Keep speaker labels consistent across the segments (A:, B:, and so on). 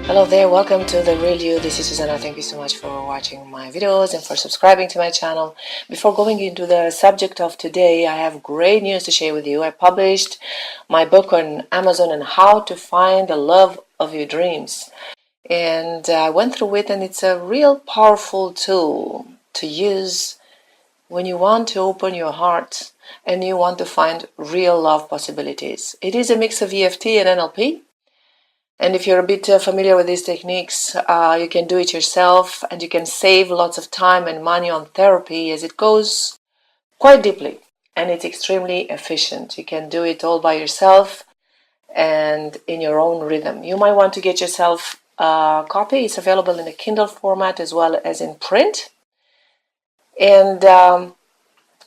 A: Hello there, welcome to The Real You. This is Susanna. Thank you so much for watching my videos and for subscribing to my channel. Before going into the subject of today, I have great news to share with you. I published my book on Amazon on how to find the love of your dreams. And I went through it, and it's a real powerful tool to use when you want to open your heart and you want to find real love possibilities. It is a mix of EFT and NLP. And if you're a bit familiar with these techniques, you can do it yourself, and you can save lots of time and money on therapy, as it goes quite deeply and it's extremely efficient. You can do it all by yourself and in your own rhythm. You might want to get yourself a copy. It's available in a Kindle format as well as in print. And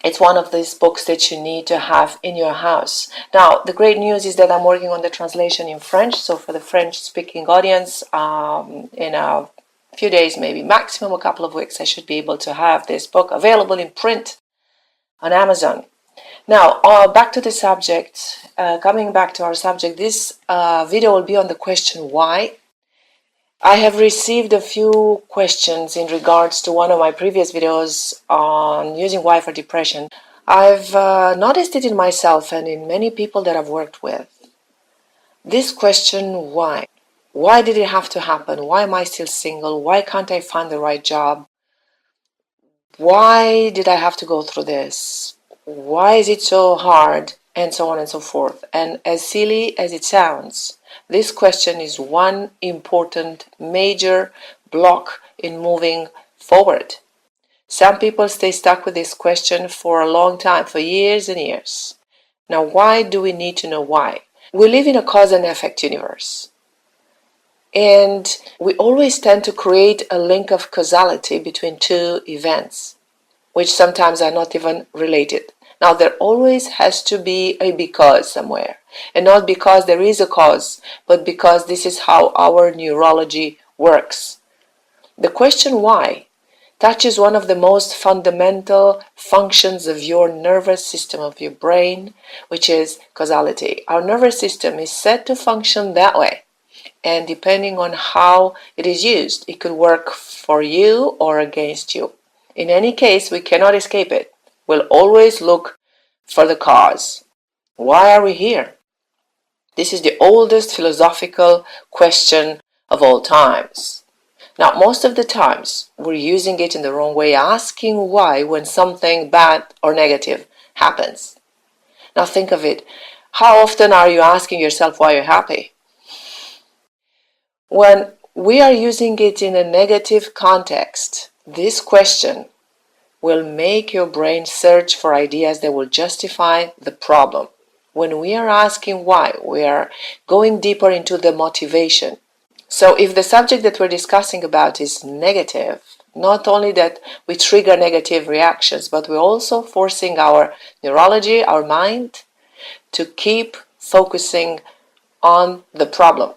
A: it's one of these books that you need to have in your house. Now, the great news is that I'm working on the translation in French. So for the French-speaking audience, in a few days, maybe maximum a couple of weeks, I should be able to have this book available in print on Amazon. Now, back to the subject. Coming back to our subject, this video will be on the question why. I have received a few questions in regards to one of my previous videos on using why for depression. I've noticed it in myself and in many people that I've worked with. This question, why? Why did it have to happen? Why am I still single? Why can't I find the right job? Why did I have to go through this? Why is it so hard? And so on and so forth. And as silly as it sounds, this question is one important major block in moving forward. Some people stay stuck with this question for a long time, for years and years. Now, why do we need to know why? We live in a cause and effect universe. And we always tend to create a link of causality between two events, which sometimes are not even related. Now, there always has to be a because somewhere, and not because there is a cause, but because this is how our neurology works. The question why touches one of the most fundamental functions of your nervous system, of your brain, which is causality. Our nervous system is set to function that way, and depending on how it is used, it could work for you or against you. In any case, we cannot escape it. We'll always look for the cause. Why are we here? This is the oldest philosophical question of all times. Now, most of the times, we're using it in the wrong way, asking why when something bad or negative happens. Now, think of it. How often are you asking yourself why you're happy? When we are using it in a negative context, this question will make your brain search for ideas that will justify the problem. When we are asking why, we are going deeper into the motivation. So if the subject that we're discussing about is negative, not only that we trigger negative reactions, but we're also forcing our neurology, our mind, to keep focusing on the problem.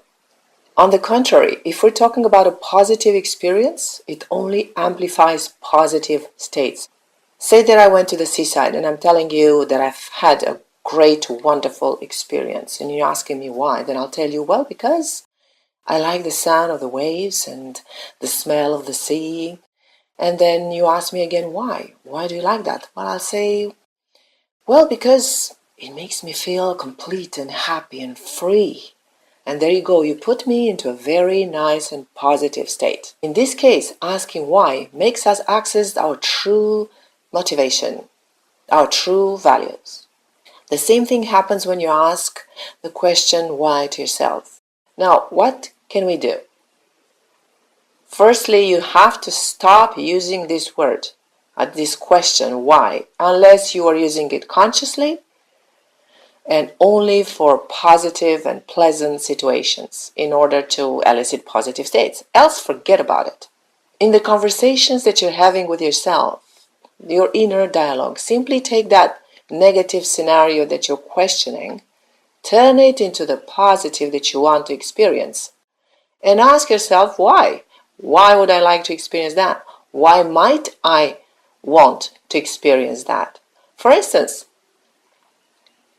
A: On the contrary, if we're talking about a positive experience, it only amplifies positive states. Say that I went to the seaside and I'm telling you that I've had a great, wonderful experience, and you're asking me why, then I'll tell you, well, because I like the sound of the waves and the smell of the sea. And then you ask me again, why? Why do you like that? Well, I'll say, well, because it makes me feel complete and happy and free. And there you go, you put me into a very nice and positive state. In this case, asking why makes us access our true motivation, our true values. The same thing happens when you ask the question why to yourself. Now, what can we do? Firstly, you have to stop using this word, this question why, unless you are using it consciously and only for positive and pleasant situations in order to elicit positive states. Else, forget about it. In the conversations that you're having with yourself, your inner dialogue, simply take that negative scenario that you're questioning, turn it into the positive that you want to experience, and ask yourself why. Why would I like to experience that? Why might I want to experience that? For instance,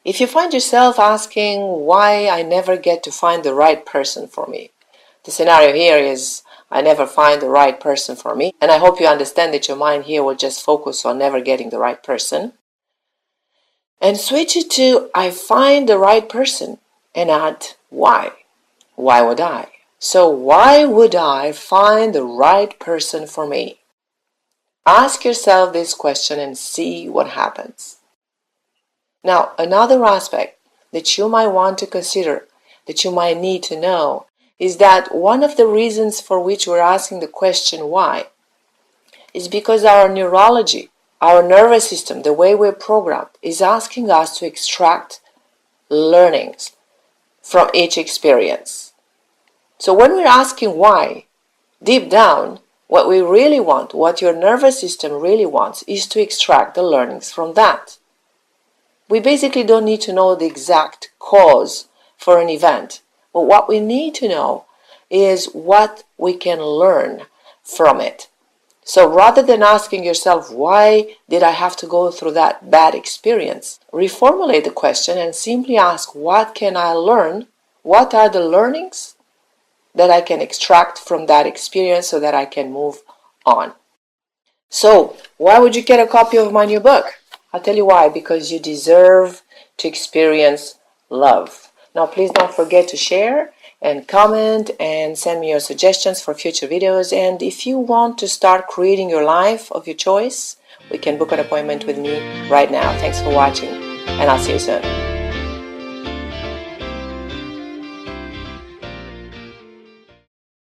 A: if you find yourself asking why I never get to find the right person for me, The scenario here is I never find the right person for me, and I hope you understand that your mind here will just focus on never getting the right person. And switch it to I find the right person and add why. Why would I? So why would I find the right person for me? Ask yourself this question and see what happens. Now, another aspect that you might want to consider, that you might need to know, is that one of the reasons for which we're asking the question why is because our neurology, our nervous system, the way we're programmed, is asking us to extract learnings from each experience. So when we're asking why, deep down, what we really want, what your nervous system really wants, is to extract the learnings from that. We basically don't need to know the exact cause for an event, but what we need to know is what we can learn from it. So rather than asking yourself, why did I have to go through that bad experience? Reformulate the question and simply ask, what can I learn? What are the learnings that I can extract from that experience so that I can move on? So, why would you get a copy of my new book? I'll tell you why, because you deserve to experience love. Now, please don't forget to share and comment and send me your suggestions for future videos. And if you want to start creating your life of your choice, we can book an appointment with me right now. Thanks for watching, and I'll see you soon.